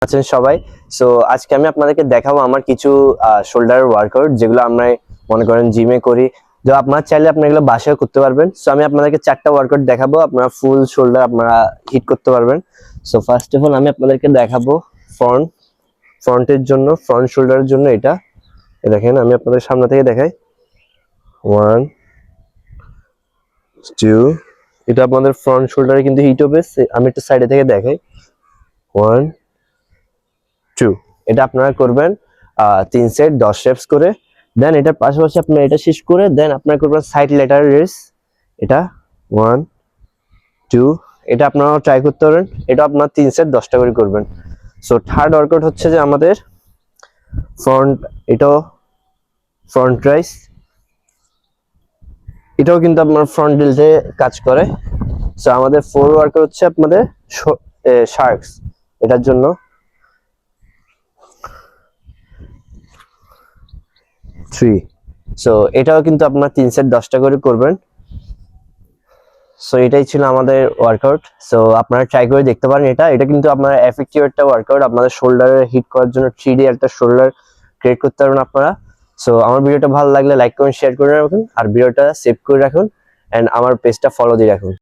আছেন সবাই। সো আজকে আমি আপনাদেরকে দেখাবো আমার কিছু শোল্ডার ওয়ার্কআউট যেগুলো আমরা মনে করেন জিমে করি। তো আপনারা চাইলে আপনারা এগুলো বাসায় করতে পারবেন। সো আমি আপনাদেরকে 4টা ওয়ার্কআউট দেখাবো, আপনারা ফুল শোল্ডার আপনারা হিট করতে পারবেন। সো ফার্স্ট অফ অল আমি আপনাদেরকে দেখাবো ফ্রন্টের জন্য, ফ্রন্ট শোল্ডারের জন্য এটা দেখেন, আমি আপনাদের সামনে থেকে দেখাই। 1 2, এটা আপনাদের ফ্রন্ট শোল্ডারে কিন্তু হিট হবে। আমি একটু সাইডে থেকে দেখাই। 1 2, এটা আপনারা করবেন 3 সেট 10 রেপস করে। দেন এটার পাশাপাশি আপনারা এটা শেষ করে দেন আপনারা করবেন সাইড ল্যাটারাল রেস। এটা 1 2, এটা আপনারা ট্রাই করতে পারেন। এটা আপনারা 3 সেট 10টা করে করবেন। সো থার্ড ওয়ার্কআউট হচ্ছে যে আমাদের ফ্রন্ট, এটাও ফ্রন্ট রাইস, এটাও কিন্তু আপনার ফ্রন্ট ডিলতে কাজ করে। সো আমাদের 4 ওয়ার্কআউট হচ্ছে আপনাদের শার্কস, এটার জন্য 3। সো এটাও কিন্তু আপনার 3 সেট 10টা করে করবেন। সো এটাই ছিল আমাদের ওয়ার্কআউট। সো আপনারা ট্রাই করে দেখতে পারেন। এটা কিন্তু আপনার এফেক্টিভ একটা ওয়ার্কআউট, আপনাদের শোল্ডারে হিট করার জন্য 3D একটা শোল্ডার ক্রিয়েট করতে পারবেন আপনারা। সো আমার ভিডিওটা ভালো লাগলে লাইক করুন, শেয়ার করে রাখুন, আর ভিডিওটা সেভ করে রাখুন, এন্ড আমার পেজটা ফলো দিয়ে রাখুন।